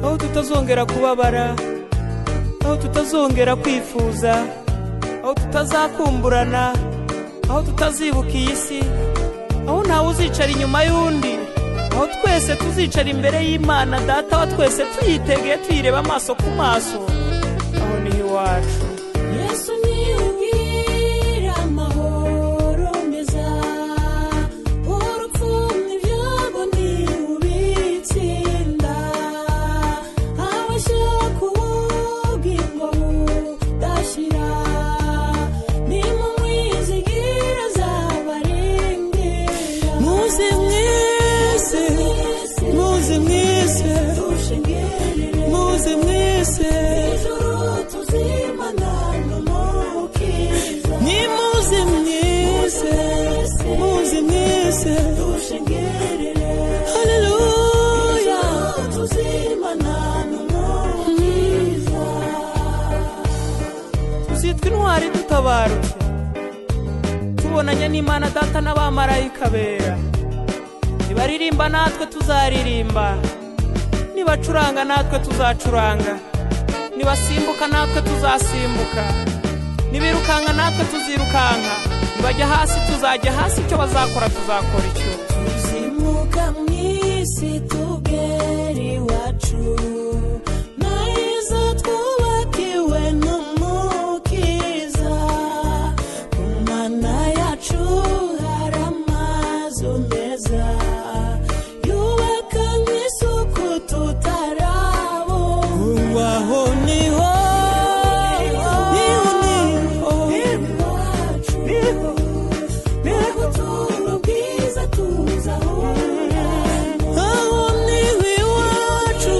aho tutazongera kubabara, aho tutazongera kwifuza, aho tutazakumburana, aho tutazibuka iyi si, aho ntawe uzicara inyuma y'undi, aho twese tuzicara imbere y'Imana Data wa twese tuyitegeye tuyireba amaso ku maso, aho ni iwacu. Yesu ni ubwira amahoro meza, urupfu n'ibyago ni ubitsinda, abashaka ubugingo budashira, nimumwizigire azabarengera. Muze mwese, muze mwese, muze mwese, ijuru tuzimana n'umukiza. Nimuze mwese, muze mwese, dushengerere, haleluya, tuzimana n'umukiza. Tuzitwa intwari dutabarutse, tubonanye n'Imana Data n'abamarayika bera. Nibaririmba natwe tuzaririmba, nibacuranga natwe tuzacuranga, nibasimbuka natwe tuzasimbuka, nibirukanka natwe tuzirukanka, nibajya hasi tuzajya hasi, icyo bazakora tuzakora icyo. Tuzimuka mw'isi tugera iwacu, nahiza twubakiwe n'umukiza, ku Mana yacu hari amazu meza, yubakanywe isuku tutarabona. Aho niho, niho turi bwiza tuzahura. Aho niho iwacu,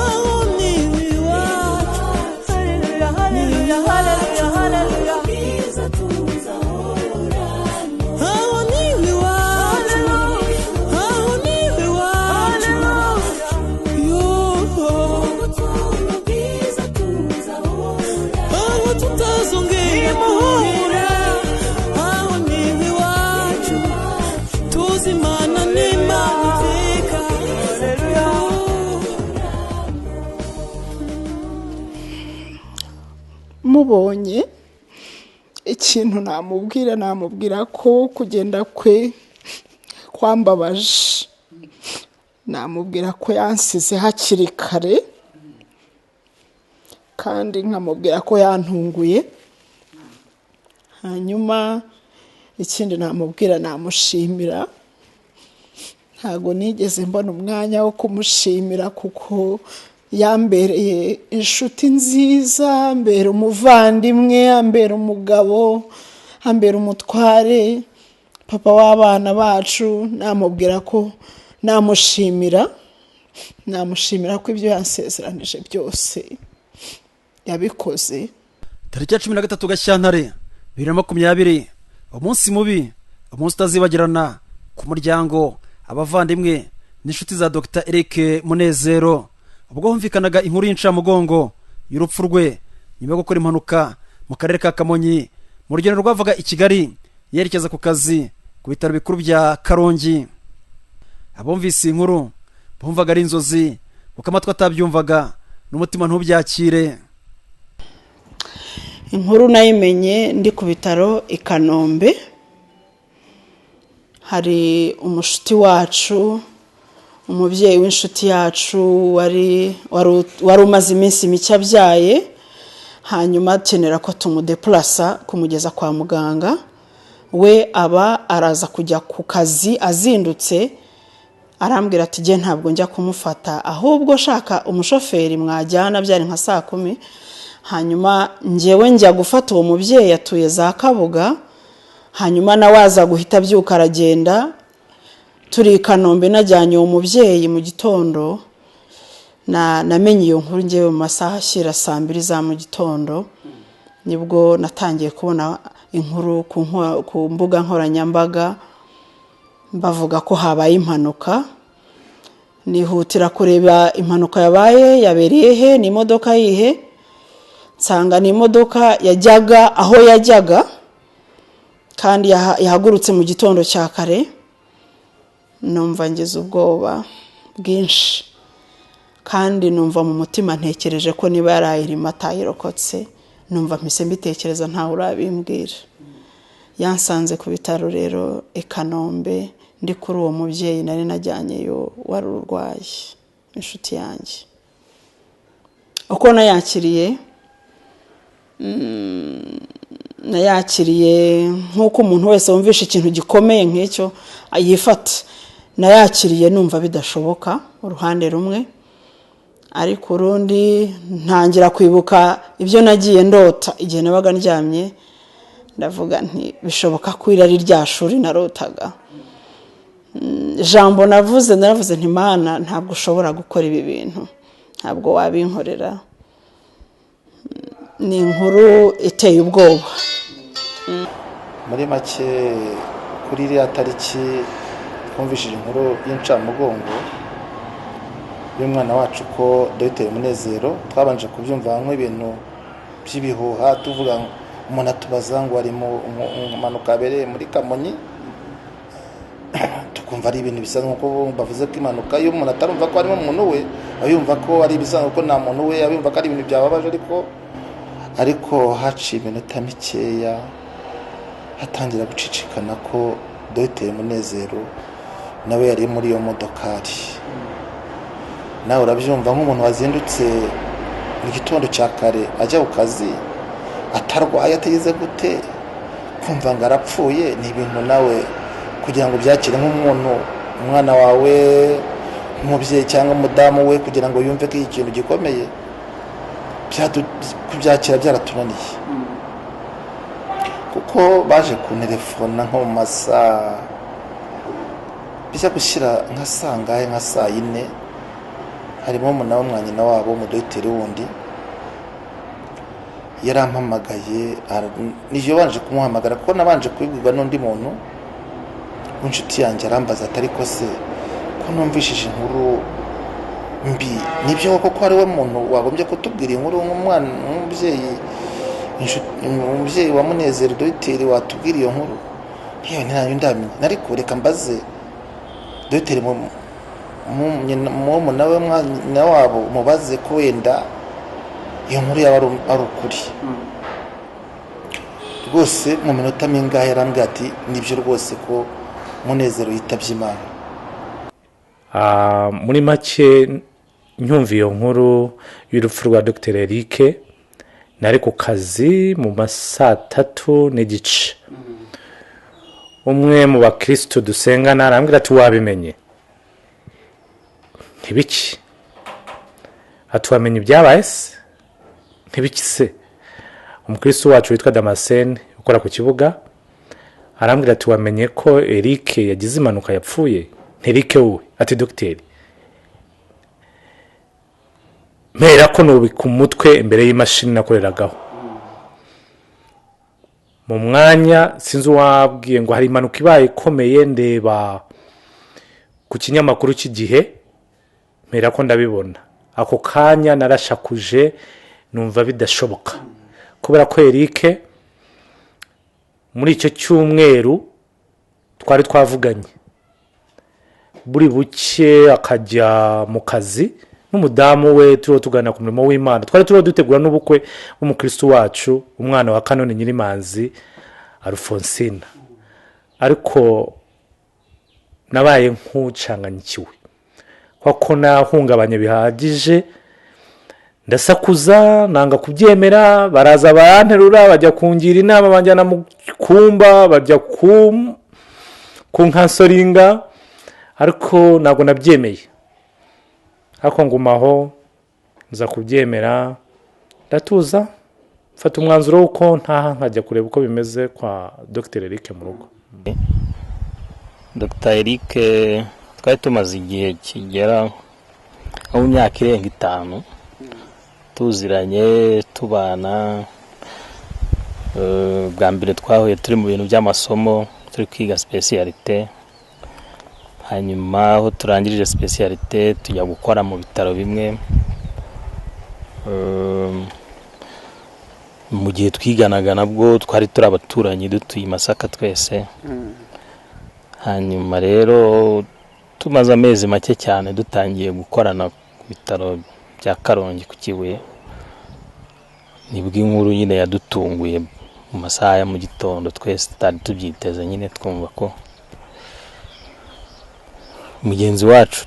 aho niho iwacu, haleluya, haleluya, haleluya, haleluya, bwiza tuzahura. Aho niho iwacu, aho niho iwacu, turi bwiza tuzahura. Aho tutazongera guhura, aho niho iwacu, tuzimana n'Imana iteka. Haleluya. Mubonye ikintu namubwira ko kugenda kwe kwambabaje, namubwira ko yansize hakiri kare, kandi nkamubwira ko yantunguye. Hanyuma ikindi namubwira, namushimira. Ntago nigeze mbona umwanya wo kumushimira, kuko yambereye inshuti nziza, ambera umuvandimwe, ambera umugabo, ambera umutware, papa w'abana bacu. Namubwira ko namushimira ko ibyo yansezeranije byose yabikoze. Tariki ya 13 Gashyantare 2020, umunsi mubi, umunsi utazibagirana ku muryango, abavandimwe n'inshuti za Dr. Eric Munezero, ubwo humvikanaga inkuru y'incamugongo y'urupfu rwe nyuma yo gukora impanuka mu karere ka Kamonyi mu rugendo rwavaga i Kigali yerekeza ku kazi ku bitaro bikuru bya Karongi. Abumvise inkuru bumvaga ari inzozi, kuko amatwi atabyumvaga n'umutima ntubyakire. Inkuru nayimenye ndi ku bitaro i Kanombe. Hari umushuti wacu, umubyeyi w'inshuti yacu wari umaze iminsi mike abyaye, hanyuma akenera ko tumudeplasa kumugeza kwa muganga. We aba araza kujya ku kazi azindutse, arambwira ati je ntabwo njya kumufata, ahubwo shaka umushoferi mwajyana, byari nka 10:00. Hanyuma njyewe njya gufata uwo mubyeyi atuye za Kabuga, hanyuma nawe aza guhita byuka aragenda. Turi i Kanombe najyanye uwo mubyeyi mu gitondo, namenye iyo nkuru njyewe mu masaha ashyira 2:00 za mu gitondo, nibwo natangiye kubona inkuru ku mbuga nkoranyambaga bavuga ko habaye impanuka. Nihutira kureba impanuka yabereye he, ni imodoka yihe. Nsanga ni imodoka yajyaga aho yajyaga, kandi yahagurutse mu gitondo cya kare. Numva ngeze ubwoba bwinshi, kandi numva mu mutima ntekereje ko niba yarayirimo atayirokotse, numva mpise mbitekereza ntawe urabimbwira. Yansanze ku bitaro rero i Kanombe, ndi kuri uwo mubyeyi nari najyanyeyo wari urwaye, inshuti yanjye. Uko nayakiriye nk'uko umuntu wese wumvisha ikintu gikomeye nk'icyo ayifata. Nayakiriye numva bidashoboka uruhande rumwe, ariko urundi ntangira kwibuka ibyo nagiye ndota igihe nabaga ndyamye, ndavuga nti bishoboka ko irari rya shuri narotaga. Jambo naravuze nti Mana, ntabwo ushobora gukora ibi bintu, ntabwo wabinkorera. Ni inkuru iteye ubwoba. Muri make kuri iriya tariki twumvishije inkuru y'incamugongo y'umwana wacu ko Dr Munezero, twabanje kubyumva nk'ibintu by'ibihuha, tuvuga umuntu atubaza ngo ari mu mpanuka yabereye muri Kamonyi, tukumva ari ibintu bisa nk'uko bavuze ko impanuka iyo umuntu atarumva ko harimo umuntu we, abiyumva ko ari ibisanzwe ko nta muntu we, abiyumva ko ari ibintu byababaje. Ariko haciye iminota mikeya hatangira gucicikana ko Dr Munezero nawe yari muri iyo modokari. Nawe urabyumva nk'umuntu wazindutse mu gitondo cya kare ajya ku kazi, atarwaye atageze gute, kumva ngo arapfuye. Ni ibintu nawe kugira ngo byakire nk'umuntu, umwana wawe, umubyeyi cyangwa umudamu we, kugira ngo yumve ko iki kintu gikomeye, kubyakira byaratunaniye. Kuko baje kunterefona nko mu masaha bijya gushyira nka sangahe, nka saa 4, harimo umwanyina wabo umudogiteri wundi yarampamagaye. Niyo banje kumuhamagara kuko nabanje kubibwirwa n'undi muntu w'inshuti yanjye, arambaza ati ariko se ko numvishije inkuru mbi, nibyo koko ari we muntu wagombye kutubwira inkuru nk'umwana, umubyeyi wa Munezero Dogiteri, watubwira iyo nkuru? Niyo ntayo ndamenya. Ariko reka mbaze Dogiteri mu nawe mwana wabo, mubaze ko wenda iyo nkuru yaba ari ukuri. Rwose mu minota mingahe yarambwira ati nibyo rwose ko Munezero yitabye Imana. Muri make nyumva iyo nkuru y'urupfu rwa Dr Eric, nari ku kazi mu masaa 3:30. Umwe mu bakristo dusengana arambwira ati wabimenye? Ntibiki? Atuwamenye ibyabaye se? Ntibiki se? Umukristo wacu witwa Damascene ukora ku kibuga arambwira ati wamenye ko Eric yagize impanuka yapfuye? Eric we ati Dogiteri, mpera ko nubika umutwe imbere y'imashini nakoreragaho. Mu mwanya sinzi wabwiye ngo hari impanuka ibaye ikomeye, ndeba ku kinyamakuru cy'igihe, mpera ko ndabibona. Ako kanya narashakuje, numva bidashoboka, kubera ko Eric muri icyo cyumweru twari twavuganye, buri buke akajya mu kazi n'umudamu we, turiho tugana ku murimo w'Imana. Twari turiho dutegura n'ubukwe w'umukristo wacu, umwana wa Kanoni Nyirimanzi Alphonsine. Ariko nabaye nk'ucanganyikiwe, kuko nahungabanye bihagije, ndasakuza, nanga kubyemera. Baraza baranterura, bajya kungira inama, banjyana mu kumba, bajya kunkansoringa, ariko ntabwo nabyemeye. Ariko ngumaho, nza kubyemera, ndatuza, mfata umwanzuro w'uko ntaha nkajya kureba uko bimeze kwa Dr Eric mu rugo. Dr Eric twari tumaze igihe kigera mu myaka irenga 5 tuziranye, tubana. Bwa mbere twahuye turi mu bintu by'amasomo, turi kwiga specialite. Hanyuma aho turangirije specialite tujya gukora mu bitaro bimwe. Mu gihe twiganaga nabwo twari turi abaturanyi, dutuye Masaka twese. Hanyuma rero tumaze amezi make cyane dutangiye gukorana ibitaro bya Karongi ku Kibuye, nibwo inkuru nyine yadutunguye mu masaha ya mu gitondo, twese tutari tubyiteze, nyine twumva ko mugenzi wacu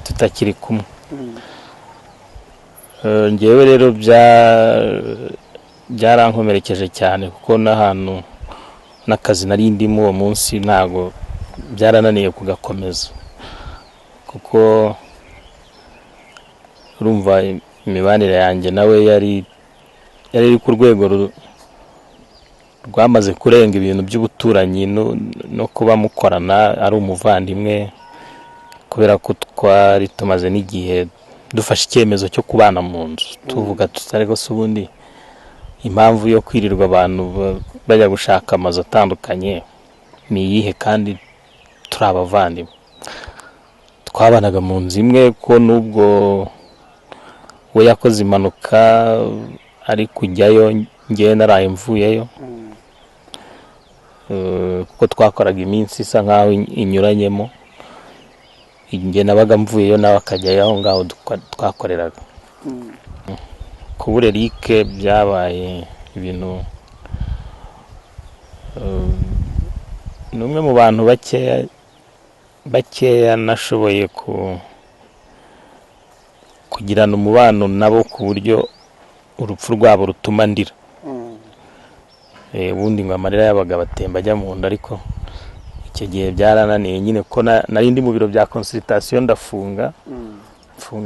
tutakiri kumwe. Ngewe rero byarankomerekeje cyane, kuko n'ahantu n'akazi nari ndimo uwo munsi ntago byarananiye kugakomeza, kuko urumva imibanire yanjye nawe yari ku rwego rwamaze kurenga ibintu by'ubuturanyi no kuba mukorana ari umuvandimwe, kubera ko twari tumaze n'igihe dufashe icyemezo cyo kubana mu nzu, tuvuga tutari gose ubundi impamvu yo kwirirwa abantu bajya gushaka amazu atandukanye ni iyihe, kandi turi abavandimwe. Twabanaga mu nzu imwe, ko nubwo we yakoze impanuka ari kujyayo, ngewe naraye mvuyeyo, kuko twakoraga iminsi isa nkaho inyuranyemo, nge nabaga mvuyeyo nawe akajyayo aho ngaho twakoreraga. Kubura Eric byabaye ibintu, ni umwe mu bantu bakeya nashoboye kugirana umubano nabo ku buryo urupfu rwabo rutuma ndira. Ubundi ngo amarira yabaga batemba ajya mu nda, ariko icyo gihe byarananiye nyine, ko nari ndi mu biro bya consultation, ndafunga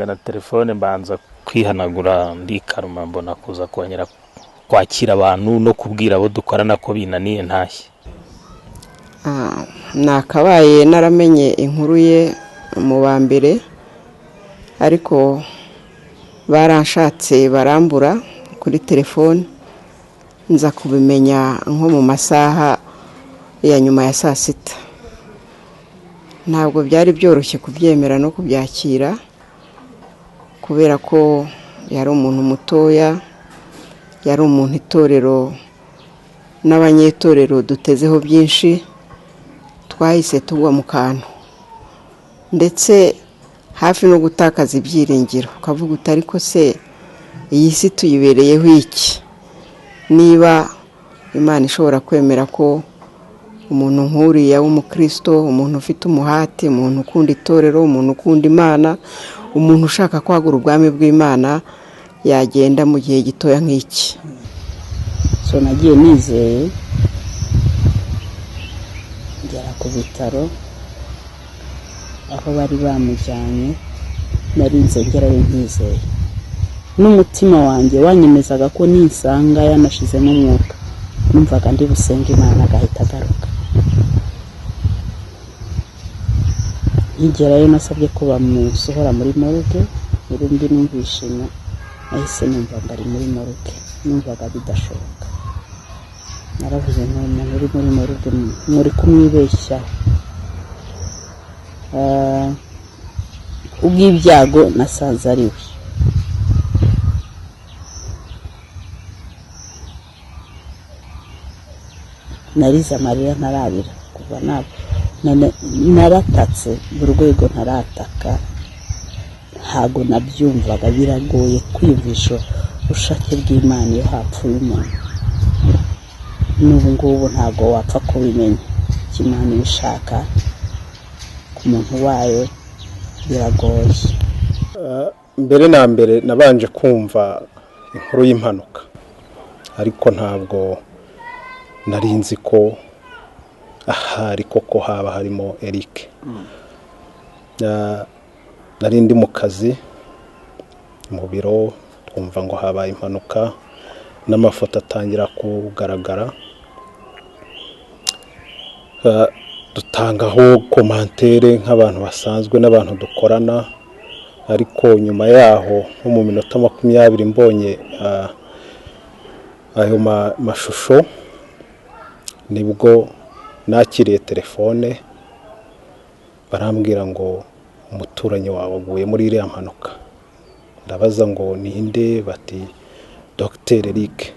na telefone, mbanza kwihanagura, ndikaruma, mbona kuza kongera kwakira abantu no kubwira abo dukorana ko binaniye ntashye. Nakabaye naramenye inkuru ye mu ba mbere, ariko baranshatse barambura kuri telefone, nza kubimenya nko mu masaha ya nyuma ya saa sita. Ntabwo byari byoroshye kubyemera no kubyakira, kubera ko yari umuntu mutoya, yari umuntu itorero n'abanyetorero dutezeho byinshi, twahise tugwa mu kantu, ndetse hafi no gutakaza ibyiringiro, ukavuga uti ariko se iyi si tuyibereyeho iki? Niba Imana ishobora kwemera ko umuntu nk'uriya w'umukristo, umuntu ufite umuhati, umuntu ukunda itorero, umuntu ukunda Imana, umuntu ushaka kwagura ubwami bw'Imana, yagenda mu gihe gitoya nk'iki. So nagiye nizeye, ngera ku bitaro aho bari bamujyanye, narinze ngerayo nkizeye, n'umutima wanjye wanyemezaga ko ninsanga yanashizemo umwuka, numvaga ndi busenga Imana agahita agaruka. Nkigerayo nasabye ko bamusohora muri morgue, urundi numvishimo, nahise numva mbari muri morgue, numvaga bidashoboka. Naravuze n'umuntu uri muri morgue, muri kumwibeshya. Ubw'ibyago nasanze ari we. Narize amarira ntararira, kuva naratatse mu rwego ntarataka, ntago nabyumvaga, biragoye kwiyumvisha ubushake bw'Imana iyo hapfuye umuntu. N'ubu ngubu ntago wapfa kubimenya icyo Imana ibishaka ku muntu wayo, biragoye. Mbere na mbere nabanje kumva inkuru y'impanuka, ariko ntabwo narinzi ko ahari koko haba harimo Eric. Nari ndi mu kazi mu biro, twumva ngo habaye impanuka, n'amafoto atangira kugaragara, dutangaho komantere nk'abantu basanzwe n'abantu dukorana. Ariko nyuma yaho nko mu minota 20 mbonye ayo mashusho, nibwo nakiriye telefone, barambwira ngo umuturanyi wawe aguye muri iriya mpanuka. Ndabaza ngo ninde, bati Dr Eric.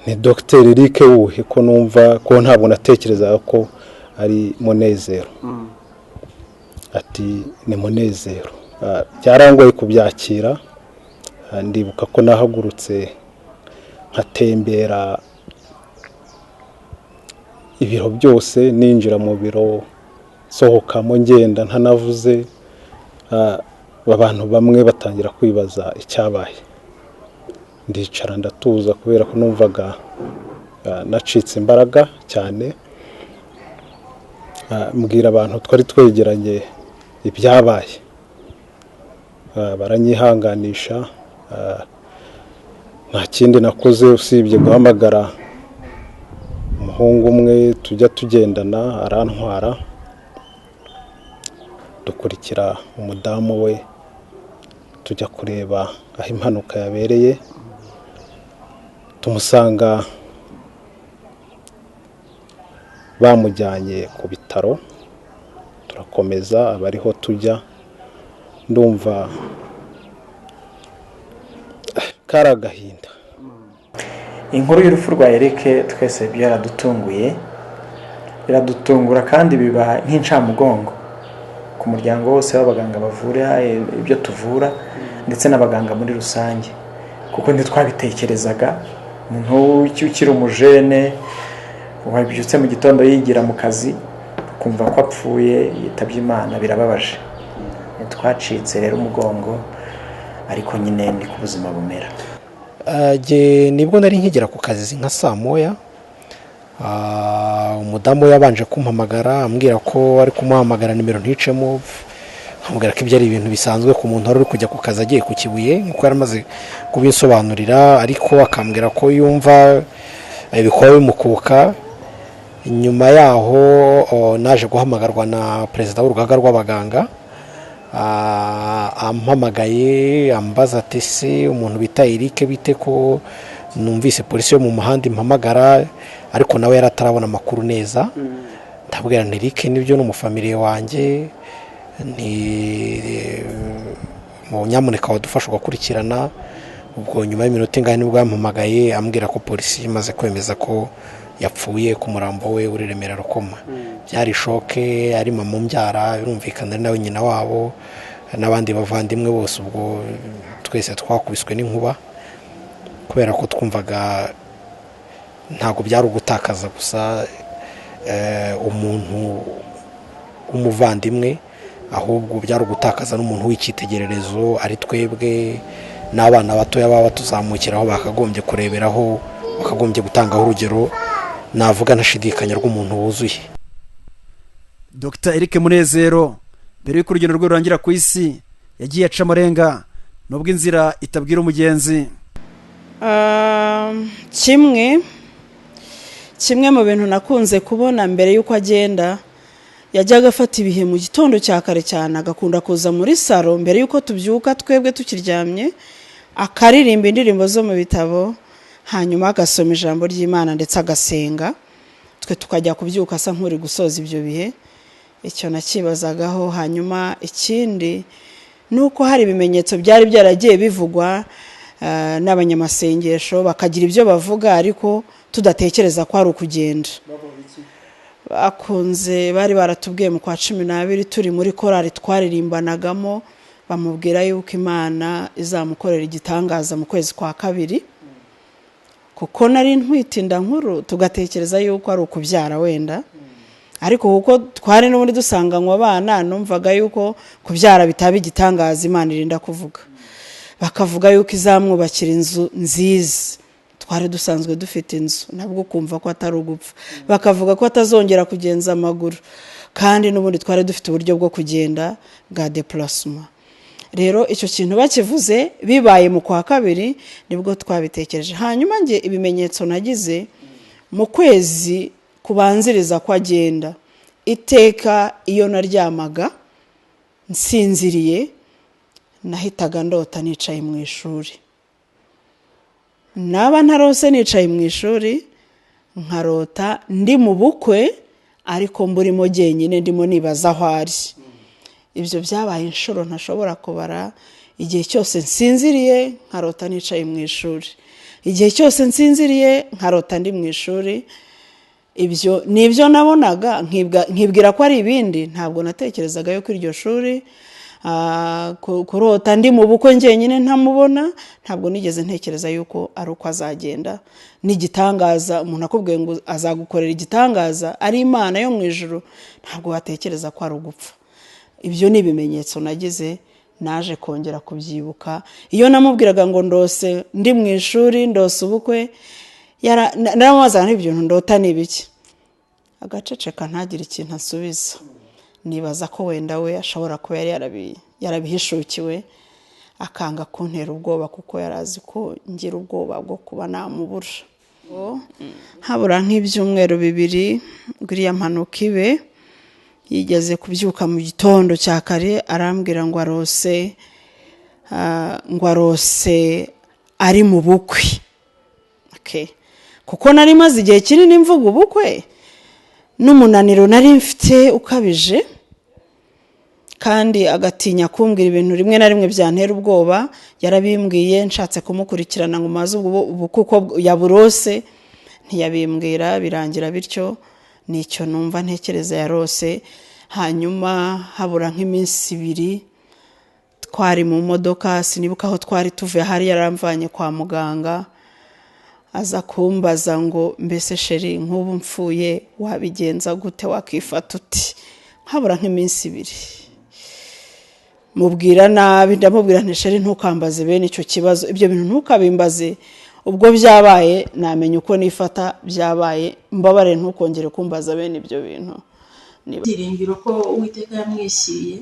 Ni Dr Eric wuhe ko numva ko ntabwo natekerezaga ko ari Munezero. ati ni Munezero. Byarangoye kubyakira. Ndibuka ko nahagurutse nkatembera ibiro byose, ninjira mu biro sohokamo ngenda ntanavuze. Abantu bamwe batangira kwibaza icyabaye. Ndicara ndatuza kubera ko numvaga nacitse imbaraga cyane. Mbwira abantu twari twegeranye ibyabaye. Baranyihanganisha. Nta kindi nakoze usibye guhamagara umuhungu umwe tujya tugendana, arantwara dukurikira umudamu we tujya kureba aho impanuka yabereye. Tumusanga bamujyanye ku bitaro, turakomeza abariho tujya. Ndumva kari agahinda. Inkuru y'urupfu rwa Eric twese byaradutunguye, biradutungura kandi biba nk'incamugongo ku muryango wose w'abaganga bavura ibyo tuvura ndetse n'abaganga muri rusange, kuko ntitwabitekerezaga. Umuntu ukiri umujene wabyutse mu gitondo yigira mu kazi kumva ko apfuye yitabye Imana, birababaje. Twacitse rero umugongo, ariko nyine ni ku buzima bumera. Nibwo nari nkigera ku kazi nka saa moya, umudamu yabanje kumpamagara ambwira ko ari kumuhamagara nimero nticemo. Amubwira ko ibyo ari ibintu bisanzwe ku muntu wari uri kujya ku kazi agiye ku Kibuye, nkuko yari amaze kubinsobanurira, ariko akambwira ko yumva ibikuba bimukuka. Nyuma yaho naje guhamagarwa na perezida w'urugaga rw'abaganga, ampamagaye ambaza ati se umuntu bita Eric bite ko numvise polisi yo mu muhanda impamagara, ariko nawe yaratarabona amakuru neza. Ndabwira nti Eric nibyo n'umufamiliye wanjye, ni mu nyamuneka wadufasha gukurikirana. Ubwo nyuma y'iminota ingana nibwo yampamagaye ambwira ko polisi imaze kwemeza ko yapfuye ku murambo we uri Remera Rukoma. Byari shoke, ari mama umbyara, birumvikana ari nawe nyina wabo n'abandi bavandimwe bose. Ubwo twese twakubiswe n'inkuba kubera ko twumvaga ntago byari ugutakaza gusa umuntu umuvandimwe, ahubwo byari ugutakaza n'umuntu w'icyitegererezo, ari twebwe n'abana batoya baba tuzamukiraho, bakagombye kureberaho, bakagombye gutangaho urugero, navuga ntashidikanya rw'umuntu wuzuye. Dr. Eric Munezero mbere y'uko urugendo rwe rurangira ku isi yagiye aca amarenga nubwo inzira itabwira umugenzi. Kimwe mu bintu nakunze kubona mbere y'uko agenda, yajyaga afata ibihe mu gitondo cya kare cyane, agakunda kuza muri salo mbere y'uko tubyuka twebwe tukiryamye, akaririmba indirimbo zo mu bitabo, hanyuma agasoma ijambo ry'Imana ndetse agasenga. Twe tukajya kubyuka asa nk'uri gusoza ibyo bihe. Icyo nakibazagaho. Hanyuma ikindi nuko hari ibimenyetso byari byaragiye bivugwa n'abanyamasengesho, bakagira ibyo bavuga ariko tudatekereza ko ari ukugenda. Bari baratubwiye mu kwa 12 turi muri korali twaririmbanagamo, bamubwira yuko Imana izamukorera igitangaza mu kwezi kwa 2, kuko nari ntwitinda nkuru tugatekereza yuko ari ukubyara wenda, ariko kuko twari n'ubundi dusanganywa abana, numvaga yuko kubyara bitaba igitangaza Imana irinda kuvuga. Bakavuga yuko izamwubakira inzu nziza, twari dusanzwe dufite inzu, nabwo kumva ko atari ugupfa. Bakavuga ko atazongera kugenza amaguru, kandi n'ubundi twari dufite uburyo bwo kugenda bwa déplacement. Rero icyo kintu bakivuze bibaye mu kwa 2 nibwo twabitekereje. Hanyuma nge ibimenyetso nagize mu kwezi kubanziriza ko agenda, iteka iyo naryamaga nsinziriye nahitaga ndota nicaye mu ishuri. Naba ntarose nicaye mu ishuri, nkarota ndi mu bukwe ariko mburimo jyenyine ndimo nibaza aho ari. Ibyo byabaye inshuro ntashobora kubara. Igihe cyose nsinziriye nkarota nicaye mu ishuri, igihe cyose nsinziriye nkarota ndi mu ishuri. ibyo nibyo nabonaga nkibwira ko ari ibindi. Ntabwo natekerezaga yuko iryo shuri kurota ndi mu bukwe njyenyine ntamubona, ntabwo nigeze ntekereza yuko ari uko azagenda. N'igitangaza umuntu akubwiye ngo azagukorera igitangaza ari Imana yo mu ijuru, ntabwo watekereza ko ari ugupfa. Ibyo ni ibimenyetso nagize, naje kongera kubyibuka. Iyo namubwiraga ngo ndose ndi mu ishuri, ndose ubukwe, naramubaza n'ibyo ndota ni biki, agaceceka ntagire ikintu asubiza. Nibaza ko wenda we ashobora kuba yarabihishukiwe, akanga kuntera ubwoba kuko yarazi ko ngira ubwoba bwo kuba namubura. Habura nk'ibyumweru 2 guriya mpanuka ibe, yigeze kubyuka mu gitondo cya kare arambwira ngo arose ari mu bukwe. Kuko nari maze igihe kinini mvuga ubukwe, n'umunaniro nari mfite ukabije, kandi agatinya kumbwira ibintu rimwe na rimwe byantera ubwoba. Yarabimbwiye, nshatse kumukurikirana ngo maze ubukwe uko yaburose, ntiyabimbwira, birangira bityo. Nicyo numva ntekereza yarose. Hanyuma habura nk'iminsi 2 twari mu modoka, sinibuka aho twari tuvuye, hari yaramvanye kwa muganga, aza kumbaza ngo mbese sheri nk'ubu mfuye wabigenza gute, wakifata uti? Habura nk'iminsi 2 mubwira nabi, ndamubwira nti sheri ntukambaze bene icyo kibazo, ibyo bintu ntukabimbaze, ubwo byabaye namenye uko nifata, byabaye mbabare ntukongere kumbaza bene ibyo bintu. Byiringiro ko Uwiteka yamwishyiriye,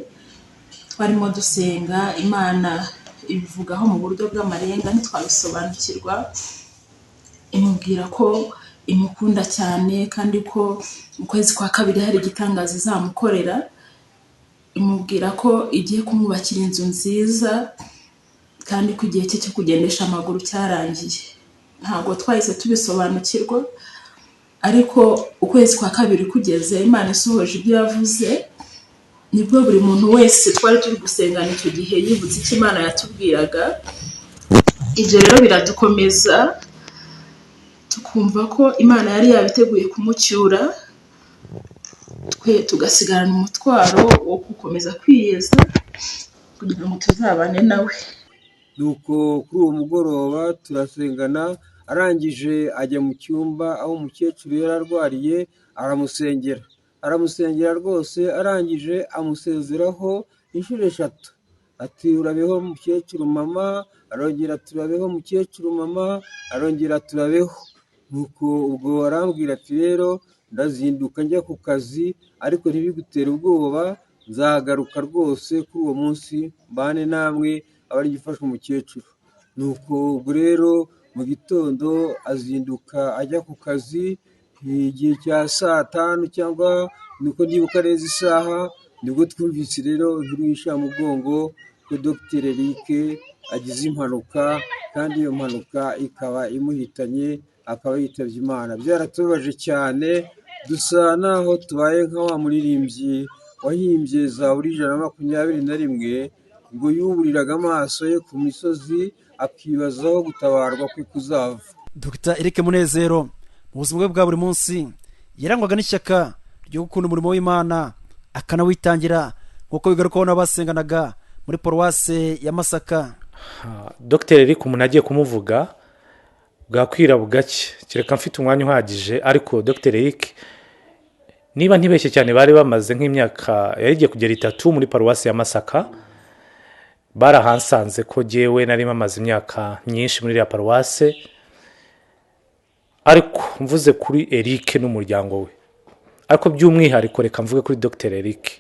twarimo dusenga, Imana ibivugaho mu buryo bw'amarenga ntitwabisobanukirwa. Imubwira ko imukunda cyane kandi ko mu kwezi kwa 2 hari igitangaza izamukorera. Imubwira ko igiye kumwubakira inzu nziza kandi ko igihe cye cyo kugendesha amaguru cyarangiye. Ntabwo twahise tubisobanukirwa, ariko ukwezi kwa 2 kugeze, Imana isohoje ibyo yavuze, nibwo buri muntu wese twari turi gusengana icyo gihe yibutse icyo Imana yatubwiraga. Ibyo rero biradukomeza, tukumva ko Imana yari yabiteguye kumucyura, twe tugasigarana umutwaro wo gukomeza kwiyeza kugira ngo tuzabane nawe. Nuko kuri uwo mugoroba turasengana, arangije ajya mu cyumba aho umukecuru yararwariye, aramusengera rwose. Arangije amusezeraho inshuro 3, ati urabeho mukecuru mama, arongera turabeho mukecuru mama, arongera turabeho. Nuko ubwo arambwira ati rero ndazinduka njya ku kazi, ariko ntibigutere ubwoba, nzagaruka rwose kuri uwo munsi mbane namwe abari gifasha umukecuru. Nuko ubwo rero mu gitondo azinduka ajya ku kazi, igihe cya 5 cyangwa nuko ndibuka neza isaha, nibwo twumvise rero inkuru y'ishamugongo ko Dr. Eric agize impanuka, kandi iyo mpanuka ikaba imuhitanye, akaba yitabye Imana. Byaratubabaje cyane, dusa naho tubaye nka wa muririmbyi wahimbye Zaburi 121 ngo yuburiraga amaso ye ku misozi, akibazaho gutabarwa kwe kuzava. Dr. Eric Munezero mu buzima bwe bwa buri munsi yarangwaga n'ishyaka ryo gukunda umurimo w'Imana, akanawitangira nk'uko bigarukaho n'abasenganaga muri Paruwase ya Masaka. Dr. Eric umuntu agiye kumuvuga bwakwira bugake, kereka mfite umwanya uhagije. Ariko Dr. Eric niba ntibeshye cyane bari bamaze nk'imyaka yarigiye kugera 3 muri Paruwase ya Masaka. Barahansanze ko jewe nari mamaze imyaka myinshi muri ya Paruwase, ariko mvuze kuri Eric n'umuryango we, ariko by'umwihariko reka mvuge kuri Dr. Eric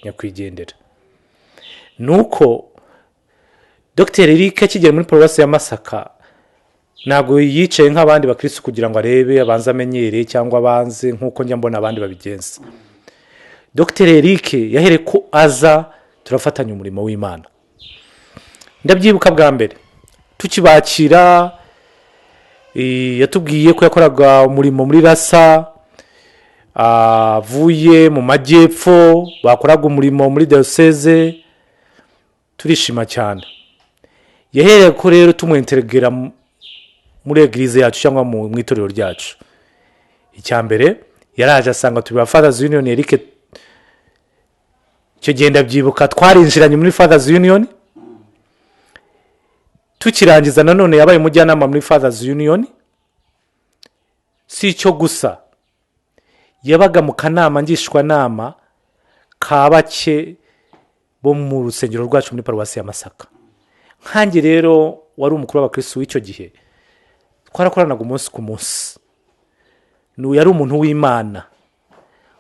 nyakwigendera. Nuko Dr. Eric akigera muri Paruwase ya Masaka, ntabwo yicaye nk'abandi bakristo kugira ngo arebe abanza amenyere cyangwa abanze nk'uko njya mbona abandi babigenza. Dr. Eric yahere ko aza turafatanya umurimo w'Imana. Ndabyibuka bwa mbere tukibakira, yatubwiye ko yakoraga umurimo muri Rasa, avuye mu majyepfo, bakoraga umurimo muri diocese. Turishima cyane. Yahereye ko rero tumwenteregera muri eglise yacu cyangwa mu itorero ryacu. Icya mbere yaraje asanga turi ba Fathers Union. Eric icyo gihe ndabyibuka twarinjiranye muri Fathers Union, tukirangiza nanone yabaye umujyanama muri Fathers Union. Si icyo gusa, yabaga mu kanama ngishwanama ka bake bo mu rusengero rwacu muri paruwasi ya Masaka. Nkange rero wari umukuru w'abakristo w'icyo gihe, twarakoranaga umunsi ku munsi. Yari umuntu w'Imana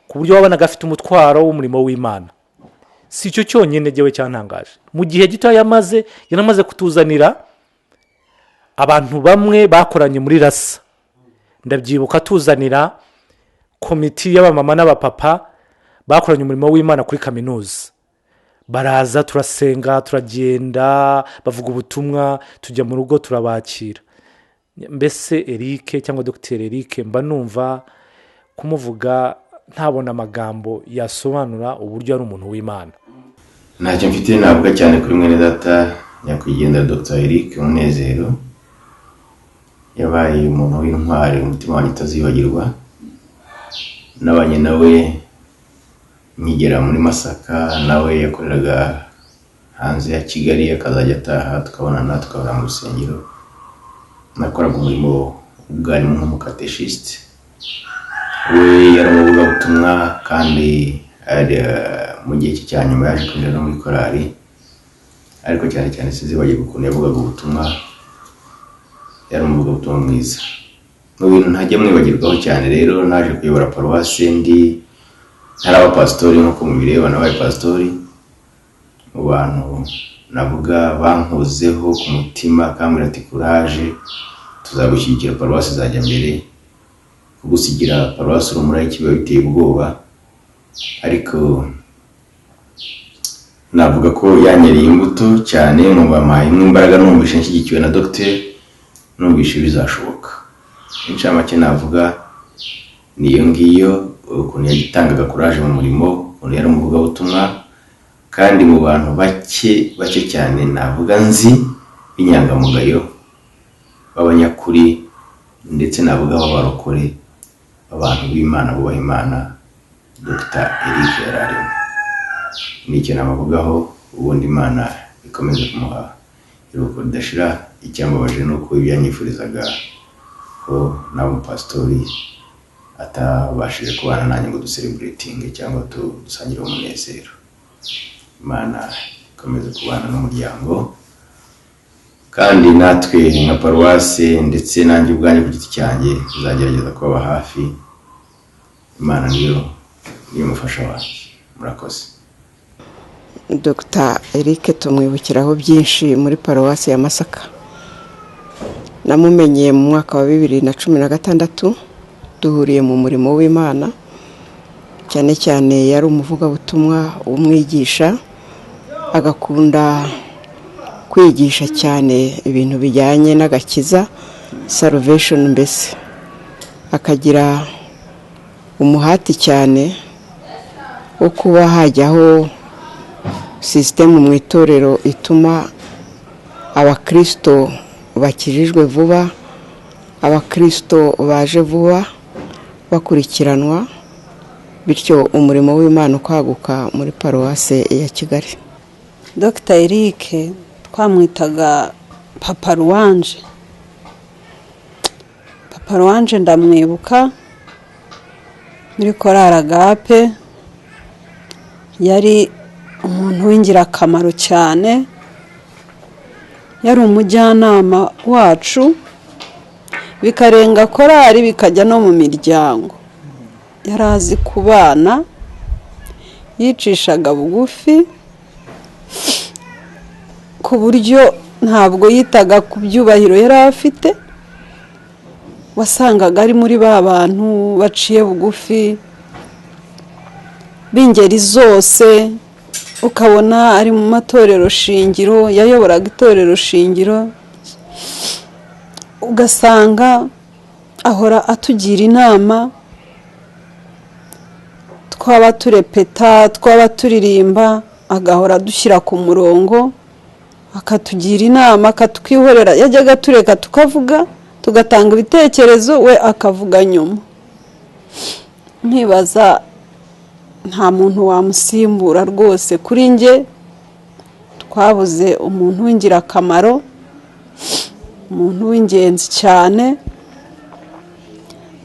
ku buryo wabonaga afite umutwaro w'umurimo w'Imana. Si icyo cyonyine jyewe cyantangaje, mu gihe gito yanamaze kutuzanira abantu bamwe bakoranye muri rasa. Ndabyibuka tuzanira komiti y'abamama n'abapapa bakoranye umurimo w'Imana kuri kaminuza. Baraza turasenga, turagenda, bavuga ubutumwa, tujya mu rugo turabakira. Mbese Eric cyangwa Dr. Eric mba numva kumuvuga ntabona amagambo yasobanura uburyo ari umuntu w'Imana. Ntacyo mfite navuga cyane kuri mwene data nyakwigendera Dr. Eric Munezero. Yabaye umuntu w'intwari, umutima wanjye utazibagirwa. Nabanye nawe nkigera muri Masaka, nawe yakoreraga hanze ya Kigali, akazajya ataha tukabonana tukabona mu rusengero. Nakoraga umurimo ubwarimu nk'umukateshiste. We yari umuvugabutumwa kandi mu gihe cya nyuma yaje kwinjira no muri korali, ariko cyane cyane sinzibagirwa ukuntu yavugaga ubutumwa. Yari umuvugabutumwa mwiza. Mu bintu ntajya mwibagirwaho cyane rero, naje kuyobora paruwasi ndi ntaraba pastori nk'uko mubireba, nabaye pastori. Mu bantu navuga bankozeho ku mutima kambwira ati courage, tuzagushyigikira, paruwasi izajya mbere. Kugusigira paruwasi urumuri kiba biteye ubwoba, ariko navuga ko yanyereye imbuto cyane. Mu bamaye imbaraga, numvishe nshyigikiwe na Dr. numvishe bizashoboka. Incamake navuga niyo ngiyo, ukuntu yagitangaga courage mu murimo, ukuntu yari umuvugabutumwa, kandi mu bantu bake cyane navuga nzi b'inyangamugayo, b'abanyakuri, ndetse navuga b'abarokore, abantu b'Imana bubaha Imana, Dr. Eric yararimo. Nicyo namuvugaho, ubundi Imana ikomeze kumuha iruhuko ridashira. Icyambabaje nuko ibyo yanyifurizaga ko nawe umupastori atabashije kubana nanjye ngo duselebratinge cyangwa dusangire umunezero. Imana ikomeze kubana n'umuryango, kandi natwe nka paruwasi ndetse nanjye ubwanjye ku giti cyanjye tuzagerageza kubaba hafi. Imana niyo mufasha wanjye. Murakoze. Dr. Eric tumwibukiraho byinshi muri paruwasi ya Masaka. Namumenyeye mu mwaka wa 2016 duhuriye mu murimo w'Imana. Cyane cyane yari umuvugabutumwa umwigisha, agakunda kwigisha cyane ibintu bijyanye n'agakiza, salvation. Mbese akagira umuhati cyane wo kuba hajyaho system mu itorero ituma abakristo bakijijwe vuba, abakristo baje vuba bakurikiranwa, bityo umurimo w'Imana ukaguka muri paruwase ya Kigali. Dr. Eric twamwitaga Papa Ruwanje. Papa Ruwanje ndamwibuka muri korali Agape. Yari umuntu w'ingirakamaro cyane, yari umujyanama wacu, bikarenga korali bikajya no mu miryango. Yari azi kubana, yicishaga bugufi ku buryo ntabwo yitaga ku byubahiro yari afite. Wasangaga ari muri ba bantu baciye bugufi b'ingeri zose, ukabona ari mu matorero shingiro, yayoboraga itorero shingiro, ugasanga ahora atugira inama. Twaba turepeta, twaba turirimba, agahora dushyira ku murongo, akatugira inama, akatwihorera. Yajyaga tureka tukavuga, tugatanga ibitekerezo, we akavuga nyuma. nkibaza nta muntu wamusimbura rwose kuri njye twabuze umuntu w'ingirakamaro umuntu w'ingenzi cyane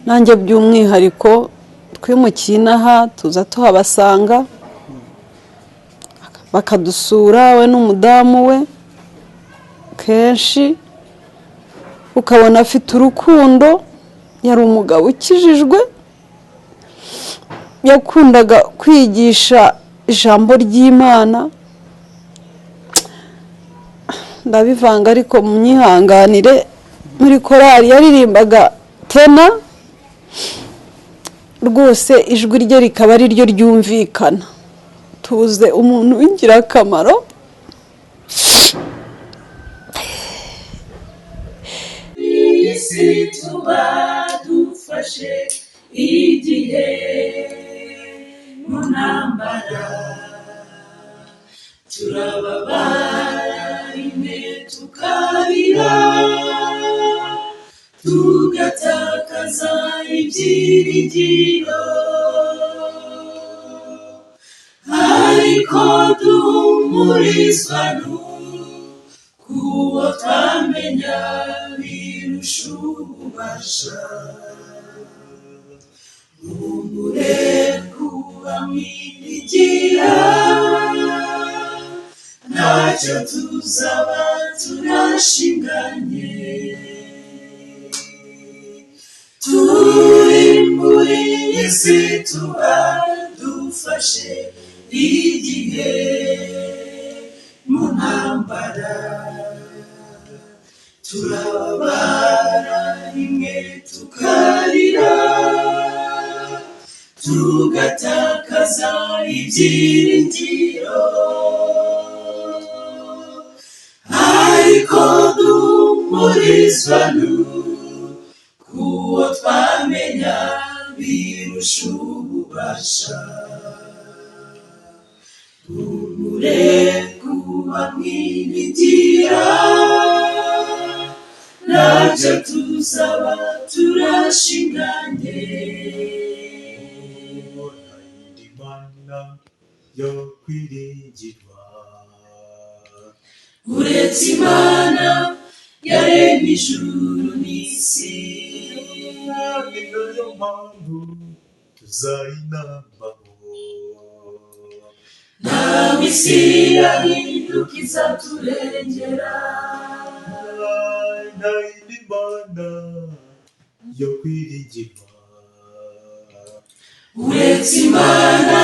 nanjye by'umwihariko twimukiye inaha tuza tuhabasanga bakadusura we n'umudamu we kenshi ukabona afite urukundo yari umugabo ukijijwe yakundaga kwigisha ijambo ry'Imana ndabivanga ariko munyihanganire muri korali yaririmbaga tena rwose ijwi rye rikaba ari ryo ryumvikana tubuze umuntu w'ingirakamaro isi tuba dufashe igihe mu ntambara turababara rimwe tukarira tugatakaza ibyiringiro ariko duhumurizwa n'uwo twamenya birusha ububasha humure kuba mwiringira ntacyo tuzaba turashinganye turi muri isi tuba dufashe igihe mu ntambara turababara rimwe tukarira tugatakaza ibyiringiro ariko duhumurizwa n'uwo twamenya birusha ububasha humure kuba mwiringira ntacyo tuzaba turashinganye yo kwiringirwa uretse Imana yaremye ijuru n'isi niyo mpamvu tuzayinambaho ntawe isi yahinduka izaturengera nta yindi Mana yo kwiringirwa uretse Imana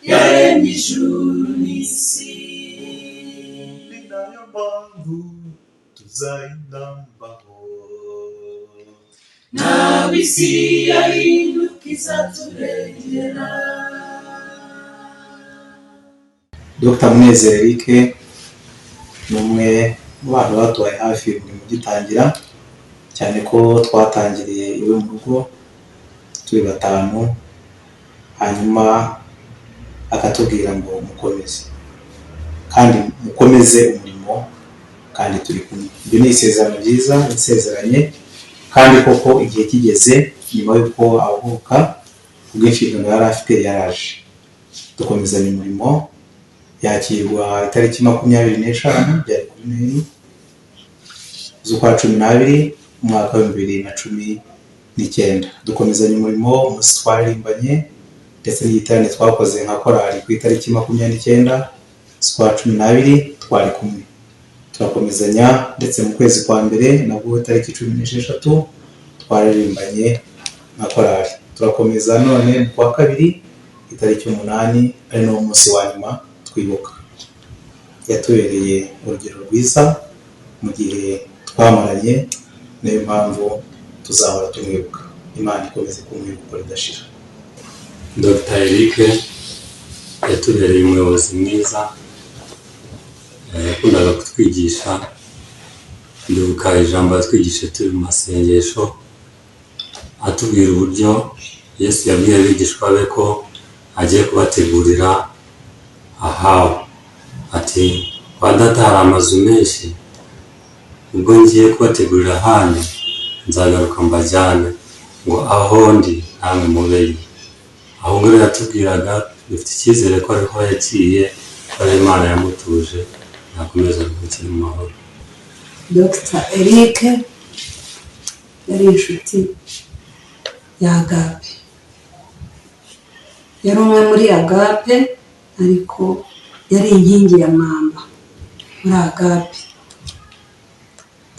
yaremye ijuru n'isi ni nayo mpamvu tuzayinambaho ntawe isi yahinduka izaturengera. Dr Munezero Eric ni umwe mu bantu batubaye hafi buri mu gitangira cyane ko twatangiriye iwe mu rugo turi batanu hanyuma akatubwira ngo mukomeze kandi mukomeze umurimo kandi turi kumwe. Ibyo ni isezerano ryiza isezeranye kandi koko igihe kigeze nyuma y'uko avuka ubw'inshingano yari afite yaraje dukomezanya umurimo yakirwa itariki 25 byari kuri Noheli z'ukwa 12 umwaka wa 2019 dukomezanya umurimo umunsi twaririmbanye ndetse n'igiterane twakoze nka korali ku itariki 29 z'ukwa 12 twari kumwe turakomezanya ndetse mu kwezi kwa mbere nabwo itariki 16 twaririmbanye nka korali turakomeza none mu kwa kabiri itariki 8 ari no munsi wa nyuma twibuka yatubereye urugero rwiza mu gihe twamaranye niyo mpamvu tuzahora tumwibuka. Imana ikomeze kumwibuka ridashira. Dr Eric yatubereye umuyobozi mwiza yakundaga kutwigisha ndibuka ijambo yatwigishe turi mu masengesho atubwira uburyo Yesu yabwiye abigishwa be ko agiye kubategurira ahawe ati kwa data hari amazu menshi ubwo ngiye kubategurira ahanyu nzagaruka mbajyane ngo aho ndi namwe mubeyo aho ngaho yatubwiraga dufite icyizere ko ariho yagiye ko ari Imana yamutuje nakomeza gukira mu mahoro. Dr Eric yari inshuti ya Agape, yari umwe muri Agape ariko yari inkingi ya mwamba muri Agape.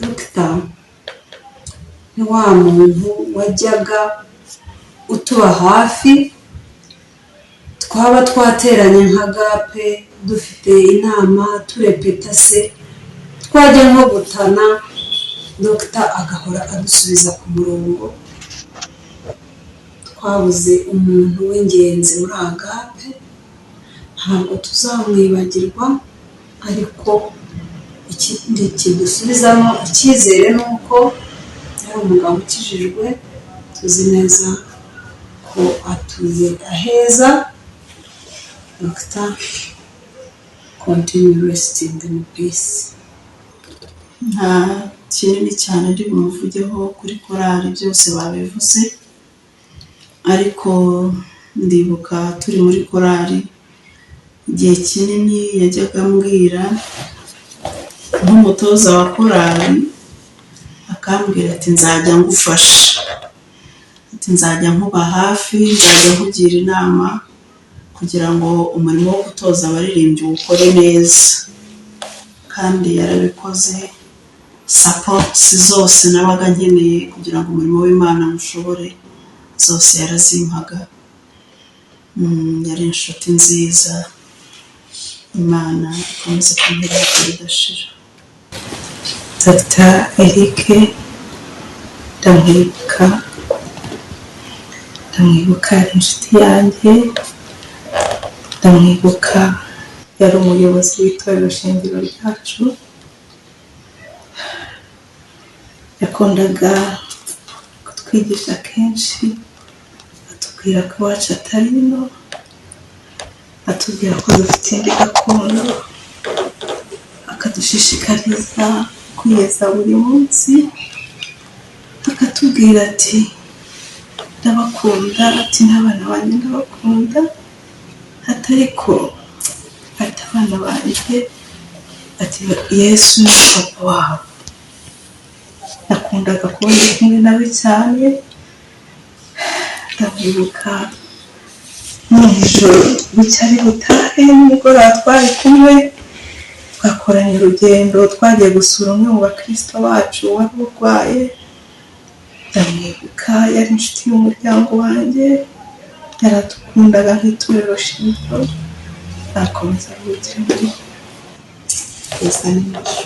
Dr ni wa muntu wajyaga utuba hafi, twaba twateranye nka Agape dufite inama turepeta se twajya nko gutana, Dr agahora adusubiza ku murongo. Twabuze umuntu w'ingenzi muri Agape, ntabwo tuzamwibagirwa, ariko ikindi kidusubizamo icyizere ni uko yari umugabo ukijijwe, tuzi neza ko atuye aheza. Dr continue resting in peace. nta kinini cyane ndi bumuvugeho kuri korali, byose babivuze, ariko ndibuka turi muri korali igihe kinini yajyaga ambwira nk'umutoza wa korali, akambwira ati nzajya ngufasha, ati nzajya nkuba hafi, nzajya nkugira inama kugira ngo umurimo wo gutoza abaririmbyi ukore neza. Kandi yarabikoze, supports zose nabaga nkeneye kugira ngo umurimo w'Imana mushobore zose yarazimpaga. Yari inshuti nziza, Imana ikomeze kumurika ridashira. Dr Eric ndamwibuka ari inshuti yanjye, ndamwibuka yari umuyobozi w'itorero shingiro ryacu, yakundaga kutwigisha kenshi, atubwira ko iwacu atari ino, atubwira ko dufite indi gakondo, akadushishikariza kwiyeza buri munsi, akatubwira ati ndabakunda, ati n'abana banjye ndabakunda, atariko ati abana banjye, ati Yesu ni papa wabo. Nakundaga kubona kumwe nawe cyane, ndamwibuka mu ijoro bicyari butahe, nimugoroba twari kumwe, twakoranye urugendo twagiye gusura umwe mu bakristo bacu wari urwaye. Ndamwibuka yari inshuti y'umuryango wanjye, yaradukundaga nk'itorero shingiro, nakomeza gukira muri kugeza n'ejo.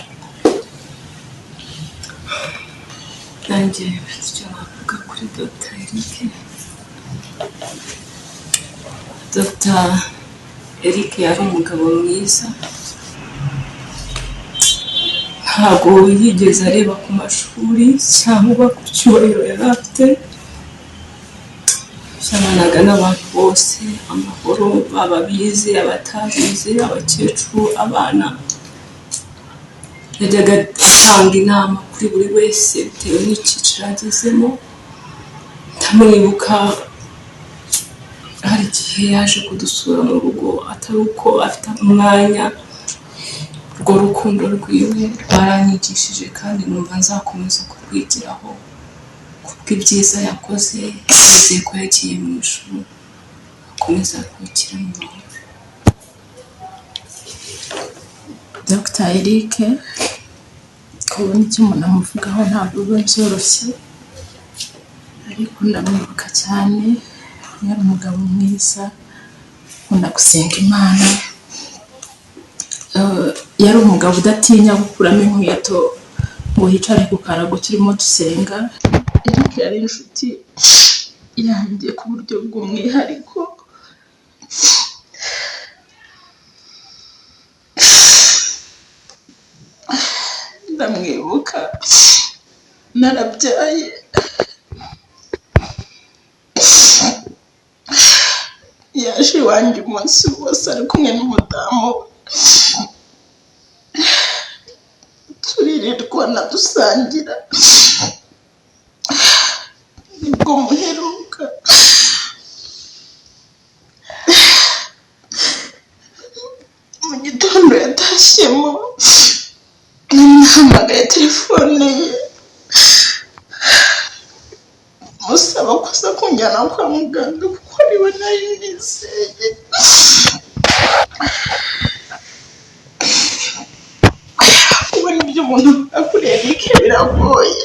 nanjye mfite icyo navuga kuri Dr Eric. Dr Eric yari umugabo mwiza, ntabwo yigeze areba ku mashuri cyangwa ku cyubahiro yari afite. Yabanaga n'abantu bose amahoro, baba bize abatabize, abakecuru, abana. Yajyaga atanga inama kuri buri wese bitewe n'icyiciro agezemo. Ndamwibuka hari igihe yaje kudusura mu rugo, atari uko afite umwanya. Urwo rukundo rwiwe rwaranyigishije kandi numva nzakomeza kurwigiraho kubw'ibyiza yakoze. Yizeye ko yagiye mu ijuru, akomeza gukira mu mahoro. Dr Eric kubona icyo umuntu amuvugaho ntabwo biba byoroshye, ariko ndamwibuka cyane. Yari umugabo mwiza, ukunda gusenga Imana, yari umugabo udatinya gukuramo inkweto ngo yicare ku karago turimo dusenga. Eric yari inshuti yanjye ku buryo bw'umwihariko. Ndamwibuka narabyaye, yaje iwanjye umunsi wose ari kumwe n'umudamu, turirirwana dusangira. Nibwo muheruka ntakemo nari nahamagaye telefone ye musaba ko aza kunjyana kwa muganga kuko ariwe nari nizeye kubona ibyo umuntu akuriye Eric biragoye